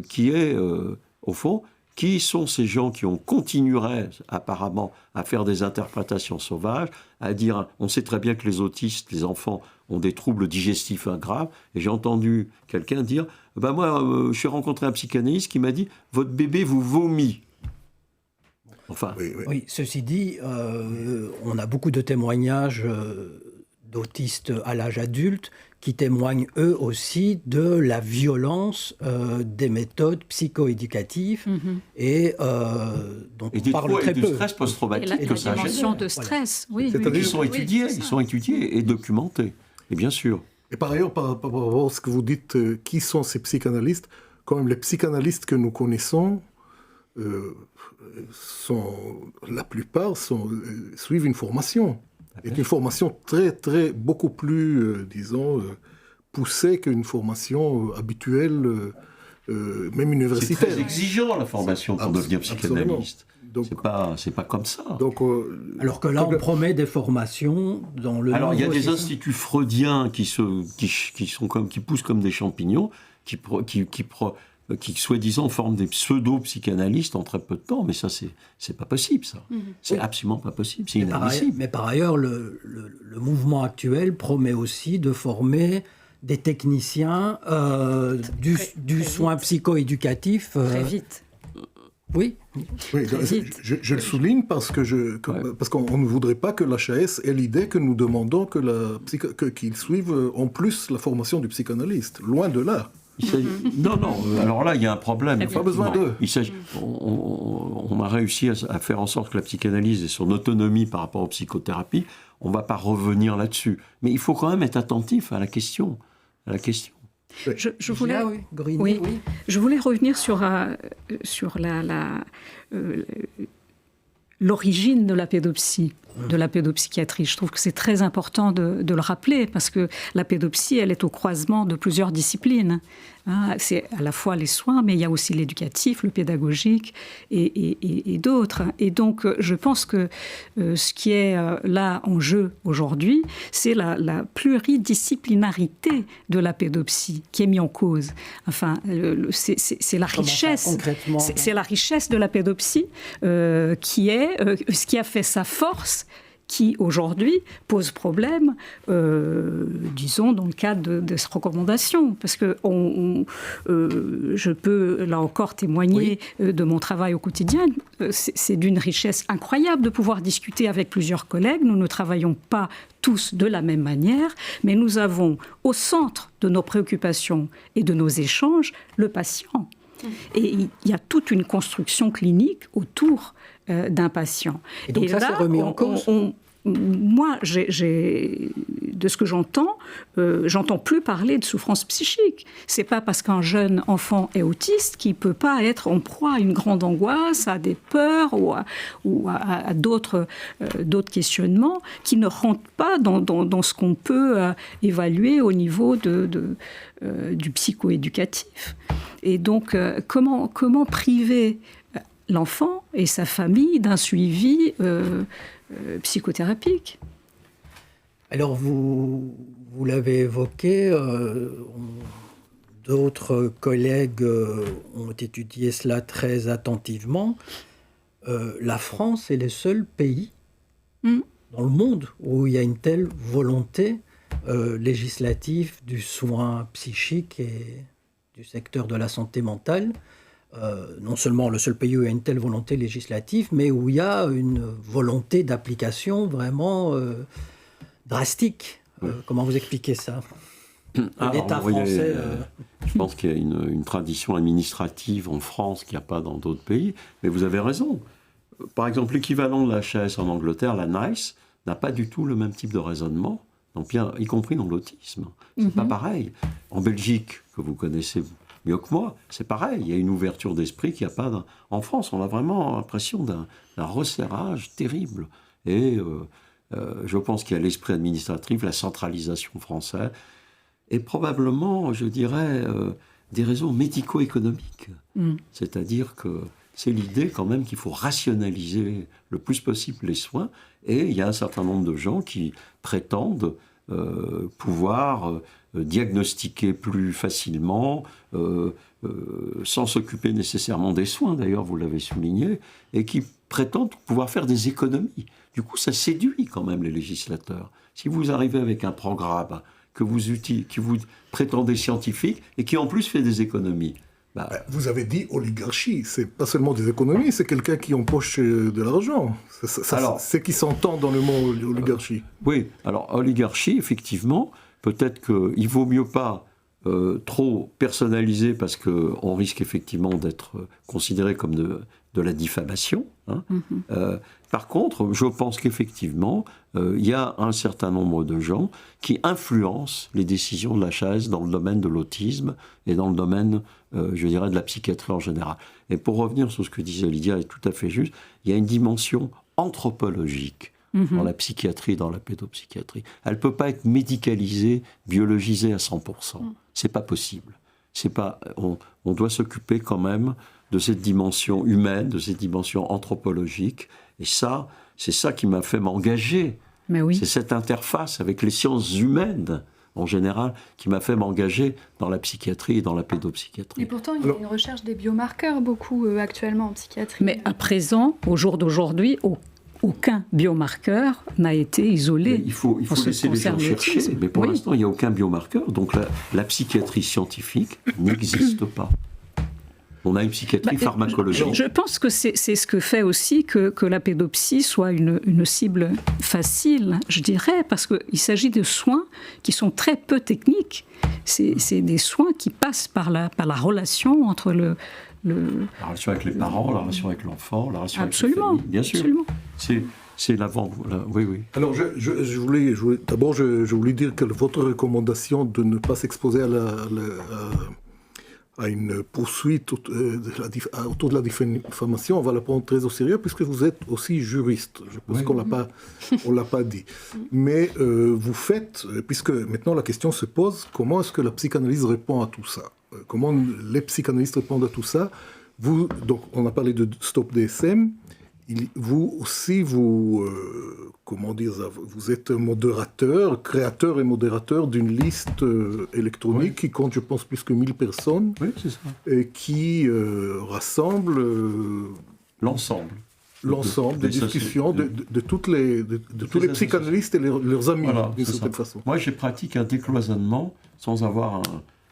qui est, au fond, qui sont ces gens qui continueraient, apparemment, à faire des interprétations sauvages, à dire, on sait très bien que les autistes, les enfants, ont des troubles digestifs graves, et j'ai entendu quelqu'un dire, ben moi, j'ai rencontré un psychanalyste qui m'a dit, votre bébé vous vomit. Enfin, oui, ceci dit, on a beaucoup de témoignages d'autistes à l'âge adulte qui témoignent eux aussi de la violence des méthodes psychoéducatives et dont on parle très peu. Et du stress post-traumatique que ça génère. La dimension de stress, oui. Ils sont étudiés et documentés, et bien sûr. Et par ailleurs, par rapport à ce que vous dites, qui sont ces psychanalystes? Quand même, les psychanalystes que nous connaissons, la plupart suivent une formation. Et une formation beaucoup plus, disons, poussée qu'une formation habituelle, même universitaire. C'est très exigeant, la formation, pour devenir psychanalyste. C'est pas comme ça. Donc, alors que là, on promet des formations dans le... Alors, il y a des instituts freudiens qui poussent comme des champignons, qui soi-disant forment des pseudo-psychanalystes en très peu de temps, mais ça, c'est pas possible, ça. C'est absolument pas possible, c'est inadmissible. Mais par ailleurs, le mouvement actuel promet aussi de former des techniciens du soin psychoéducatif. Très vite. Oui. Je le souligne parce qu'on ne voudrait pas que l'HAS ait l'idée que nous demandons qu'ils suivent en plus la formation du psychanalyste. Loin de là. Non, alors là, il y a un problème. Pas besoin d'eux. On a réussi à faire en sorte que la psychanalyse ait son autonomie par rapport aux psychothérapies. On ne va pas revenir là-dessus. Mais il faut quand même être attentif à la question à la question. Je voulais, Grigny, oui, oui. Je voulais revenir sur l'origine de la pédopsie, de la pédopsychiatrie. Je trouve que c'est très important de le rappeler parce que la pédopsie, elle est au croisement de plusieurs disciplines. C'est à la fois les soins, mais il y a aussi l'éducatif, le pédagogique et d'autres. Et donc, je pense que ce qui est là en jeu aujourd'hui, c'est la pluridisciplinarité de la pédopsie qui est mise en cause. Enfin, c'est la richesse. C'est la richesse de la pédopsie qui est ce qui a fait sa force, qui aujourd'hui pose problème, disons, dans le cadre de ces recommandations. Parce que je peux, là encore, témoigner de mon travail au quotidien. C'est d'une richesse incroyable de pouvoir discuter avec plusieurs collègues. Nous ne travaillons pas tous de la même manière, mais nous avons au centre de nos préoccupations et de nos échanges le patient. Et il y a toute une construction clinique autour d'un patient. Et donc ça, c'est remis en cause. Moi, de ce que j'entends plus parler de souffrance psychique. C'est pas parce qu'un jeune enfant est autiste qu'il peut pas être en proie à une grande angoisse, à des peurs ou à d'autres questionnements qui ne rentrent pas dans ce qu'on peut évaluer au niveau du psychoéducatif. Et donc, comment priver l'enfant et sa famille d'un suivi psychothérapique? Alors, vous l'avez évoqué, d'autres collègues ont étudié cela très attentivement. La France est le seul pays dans le monde où il y a une telle volonté législative du soin psychique et du secteur de la santé mentale. Non seulement le seul pays où il y a une telle volonté législative, mais où il y a une volonté d'application vraiment drastique. Comment vous expliquez ça? L'État français... Je pense qu'il y a une tradition administrative en France qu'il n'y a pas dans d'autres pays, mais vous avez raison. Par exemple, l'équivalent de la HAS en Angleterre, la NICE, n'a pas du tout le même type de raisonnement, donc y compris dans l'autisme. C'est pas pareil. En Belgique, que vous connaissez mieux que moi, c'est pareil. Il y a une ouverture d'esprit qu'il n'y a pas en France. On a vraiment l'impression d'un resserrage terrible. Et je pense qu'il y a l'esprit administratif, la centralisation française, et probablement, je dirais, des raisons médico-économiques. C'est-à-dire que c'est l'idée quand même qu'il faut rationaliser le plus possible les soins. Et il y a un certain nombre de gens qui prétendent pouvoir diagnostiquer plus facilement, sans s'occuper nécessairement des soins, d'ailleurs, vous l'avez souligné, et qui prétendent pouvoir faire des économies. Du coup, ça séduit quand même les législateurs. Si vous arrivez avec un programme que vous prétendez scientifique et qui en plus fait des économies, vous avez dit oligarchie, c'est pas seulement des économies, c'est quelqu'un qui empoche de l'argent. C'est qui s'entend dans le mot oligarchie. Oui, alors oligarchie, effectivement, peut-être qu'il vaut mieux pas trop personnaliser parce qu'on risque effectivement d'être considéré comme de la diffamation. Par contre, je pense qu'effectivement, il y a un certain nombre de gens qui influencent les décisions de la HAS dans le domaine de l'autisme et dans le domaine, je dirais, de la psychiatrie en général. Et pour revenir sur ce que disait Lydia, est tout à fait juste, il y a une dimension anthropologique dans la psychiatrie et dans la pédopsychiatrie. Elle ne peut pas être médicalisée, biologisée à 100%. C'est pas possible. On doit s'occuper quand même de cette dimension humaine, de cette dimension anthropologique. Et ça, c'est ça qui m'a fait m'engager. Mais oui. C'est cette interface avec les sciences humaines, en général, qui m'a fait m'engager dans la psychiatrie et dans la pédopsychiatrie. Et pourtant, il y a une recherche des biomarqueurs beaucoup actuellement en psychiatrie. Mais à présent, au jour d'aujourd'hui, aucun biomarqueur n'a été isolé. Mais il faut laisser les gens chercher. Mais pour l'instant, il n'y a aucun biomarqueur. Donc la psychiatrie scientifique n'existe pas. On a une psychiatrie pharmacologique. Je pense que c'est ce que fait aussi que la pédopsie soit une cible facile, je dirais, parce qu'il s'agit de soins qui sont très peu techniques. C'est des soins qui passent par la relation entre la relation avec les parents, la relation avec l'enfant, la relation avec la famille. Bien sûr. c'est l'avant. Oui, oui. Alors, je voulais dire que votre recommandation de ne pas s'exposer à une poursuite autour de la diffamation, on va la prendre très au sérieux, puisque vous êtes aussi juriste. Je pense qu'on l'a pas dit. Mais vous faites, puisque maintenant la question se pose, comment est-ce que la psychanalyse répond à tout ça ? Comment les psychanalystes répondent à tout ça ? Donc, on a parlé de Stop DSM. Vous aussi, vous êtes modérateur, créateur et modérateur d'une liste électronique qui compte, je pense, plus que 1000 personnes. Oui, c'est ça. Et qui rassemble l'ensemble des discussions de tous les psychanalystes et leurs amis, d'une certaine façon. Moi, je pratique un décloisonnement sans avoir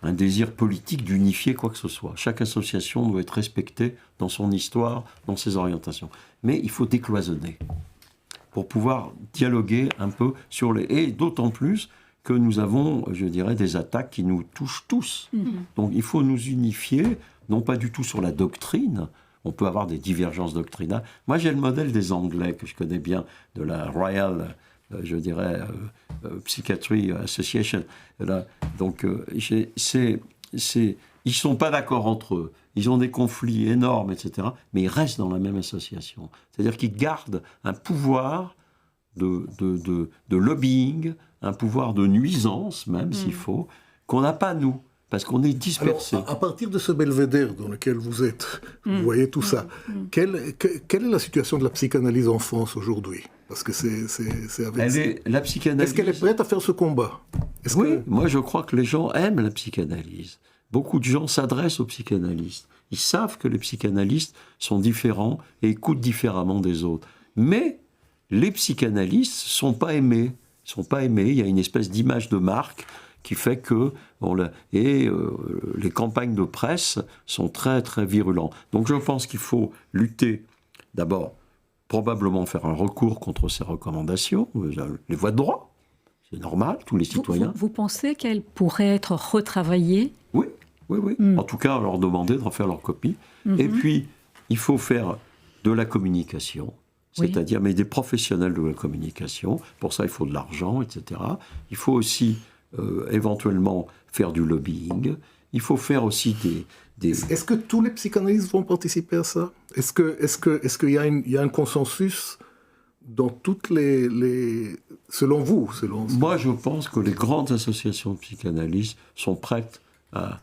un désir politique d'unifier quoi que ce soit. Chaque association doit être respectée dans son histoire, dans ses orientations. Mais il faut décloisonner pour pouvoir dialoguer un peu sur les... Et d'autant plus que nous avons, je dirais, des attaques qui nous touchent tous. Donc il faut nous unifier, non pas du tout sur la doctrine. On peut avoir des divergences doctrinales. Moi, j'ai le modèle des Anglais, que je connais bien, de la Royal... je dirais, Psychiatry Association. Là, donc, ils ne sont pas d'accord entre eux. Ils ont des conflits énormes, etc. Mais ils restent dans la même association. C'est-à-dire qu'ils gardent un pouvoir de lobbying, un pouvoir de nuisance, même s'il faut, qu'on n'a pas, nous. Parce qu'on est dispersés. Alors, à partir de ce belvédère dans lequel vous êtes, vous voyez tout ça, quelle est la situation de la psychanalyse en France aujourd'hui ? Parce que c'est avec... La psychanalyse... Est-ce qu'elle est prête à faire ce combat ? Oui, moi je crois que les gens aiment la psychanalyse. Beaucoup de gens s'adressent aux psychanalystes. Ils savent que les psychanalystes sont différents et écoutent différemment des autres. Mais les psychanalystes ne sont pas aimés. Ils sont pas aimés. Il y a une espèce d'image de marque qui fait que... les campagnes de presse sont très, très virulentes. Donc je pense qu'il faut lutter, d'abord, probablement faire un recours contre ces recommandations, les voies de droit, c'est normal, tous les citoyens. Vous pensez qu'elles pourraient être retravaillées ? Oui. En tout cas, leur demander de refaire leur copie. Et puis, il faut faire de la communication, c'est-à-dire mais des professionnels de la communication. Pour ça, il faut de l'argent, etc. Il faut aussi, éventuellement, faire du lobbying. Il faut faire aussi des... Est-ce que tous les psychanalystes vont participer à ça ? Est-ce qu'il y a un consensus dans toutes les... Selon vous, Moi, je pense que les grandes associations de psychanalystes sont prêtes à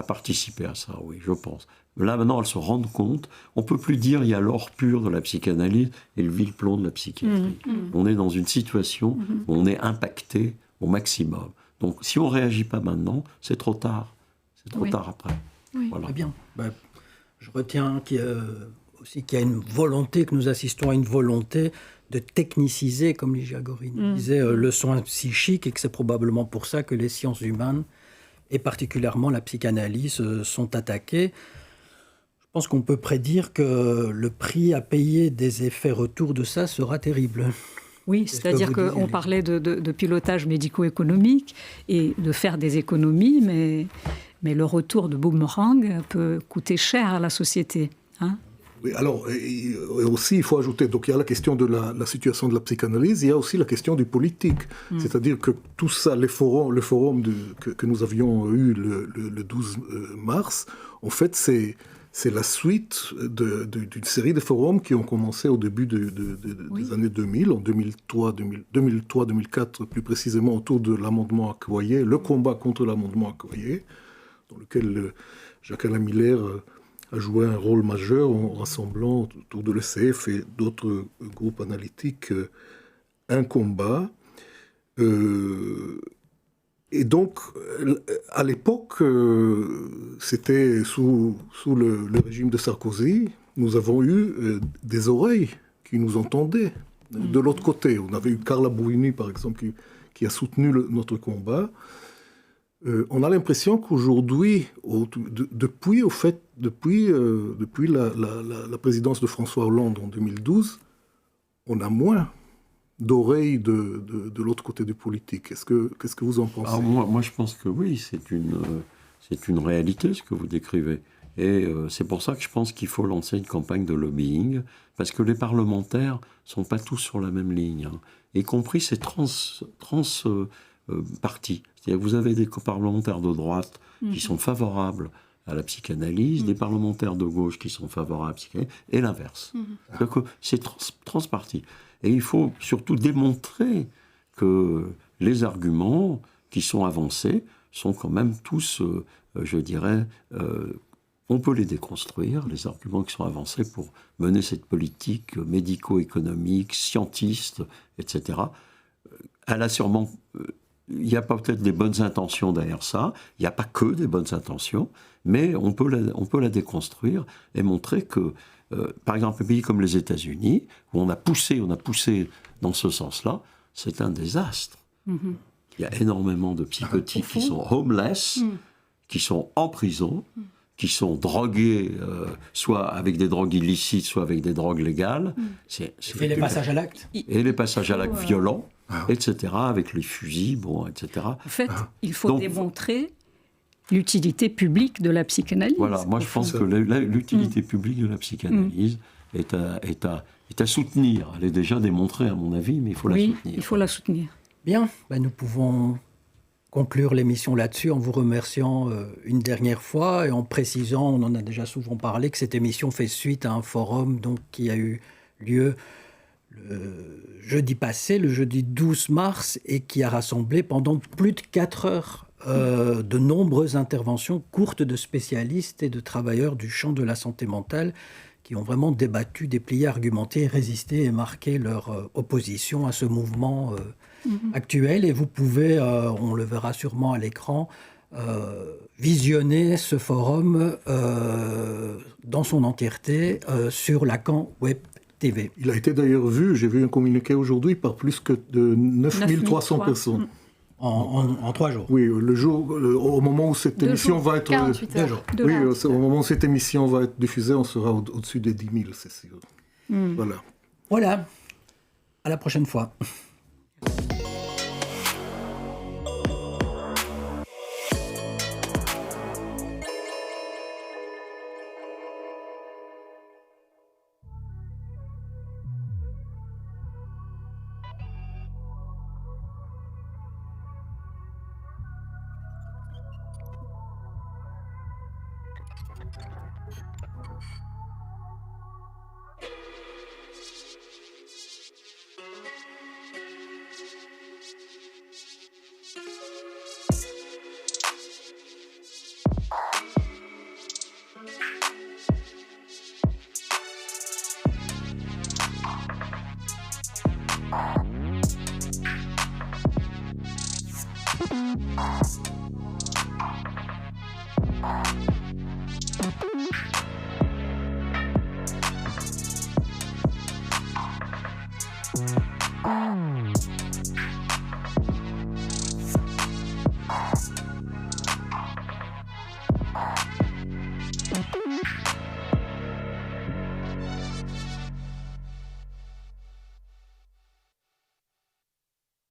participer à ça, oui, je pense. Là, maintenant, elles se rendent compte. On ne peut plus dire il y a l'or pur de la psychanalyse et le vil plomb de la psychiatrie. On est dans une situation où on est impacté au maximum. Donc, si on ne réagit pas maintenant, c'est trop tard. C'est trop tard après. Oui. Voilà. Très bien. Je retiens qu'il y a une volonté, que nous assistons à une volonté de techniciser, comme Ligia Gorini disait, le soin psychique, et que c'est probablement pour ça que les sciences humaines, et particulièrement la psychanalyse, sont attaquées. Je pense qu'on peut prédire que le prix à payer des effets retour de ça sera terrible. Oui, c'est-à-dire qu'on parlait de pilotage médico-économique et de faire des économies, mais le retour de boomerang peut coûter cher à la société. Oui, alors, et aussi, il faut ajouter, donc il y a la question de la situation de la psychanalyse, il y a aussi la question du politique. C'est-à-dire que tout ça, le forum que nous avions eu le 12 mars, en fait, c'est la suite d'une série de forums qui ont commencé au début des années 2000, en 2003-2004 plus précisément, autour de l'amendement Accoyer, le combat contre l'amendement Accoyer, dans lequel Jacques-Alain Miller a joué un rôle majeur en rassemblant autour de l'ECF et d'autres groupes analytiques un combat. Et donc, à l'époque, c'était sous le régime de Sarkozy, nous avons eu des oreilles qui nous entendaient. De l'autre côté, on avait eu Carla Bruni, par exemple, qui a soutenu notre combat. On a l'impression qu'aujourd'hui, depuis la présidence de François Hollande en 2012, on a moins d'oreilles de l'autre côté du politique. Qu'est-ce que vous en pensez ? Moi, je pense que oui, c'est une réalité, ce que vous décrivez. Et c'est pour ça que je pense qu'il faut lancer une campagne de lobbying, parce que les parlementaires ne sont pas tous sur la même ligne, hein, y compris ces partis. C'est-à-dire que vous avez des parlementaires de droite qui sont favorables à la psychanalyse, des parlementaires de gauche qui sont favorables à la psychanalyse, et l'inverse. Donc c'est transparti. Et il faut surtout démontrer que les arguments qui sont avancés sont quand même tous, je dirais, on peut les déconstruire, les arguments qui sont avancés pour mener cette politique médico-économique, scientiste, etc. Elle a sûrement... Il y a peut-être des bonnes intentions derrière ça, il n'y a pas que des bonnes intentions, mais on peut la déconstruire et montrer que, par exemple, un pays comme les États-Unis, où on a poussé dans ce sens-là, c'est un désastre. Il y a énormément de psychotiques qui sont homeless, qui sont en prison, qui sont drogués, soit avec des drogues illicites, soit avec des drogues légales. Et les passages à l'acte. Et les passages à l'acte violents, etc., avec les fusils, etc. En fait, il faut démontrer l'utilité publique de la psychanalyse. Voilà, moi je pense que l'utilité publique de la psychanalyse est à soutenir. Elle est déjà démontrée, à mon avis, mais il faut la soutenir. Oui, il faut la soutenir. Bien, nous pouvons conclure l'émission là-dessus en vous remerciant une dernière fois et en précisant, on en a déjà souvent parlé, que cette émission fait suite à un forum qui a eu lieu le jeudi passé, le jeudi 12 mars, et qui a rassemblé pendant plus de 4 heures de nombreuses interventions courtes de spécialistes et de travailleurs du champ de la santé mentale qui ont vraiment débattu, déplié, argumenté, résisté et marqué leur opposition à ce mouvement actuel. Et vous pouvez, on le verra sûrement à l'écran, visionner ce forum dans son entièreté sur Lacan Web TV. Il a été d'ailleurs vu, j'ai vu un communiqué aujourd'hui, par plus que de 9300 personnes. En 3 jours. Oui, au moment où cette émission va être... 48 heures. Oui, au moment où cette émission va être diffusée, on sera au-dessus des 10 000, c'est sûr. Voilà. À la prochaine fois.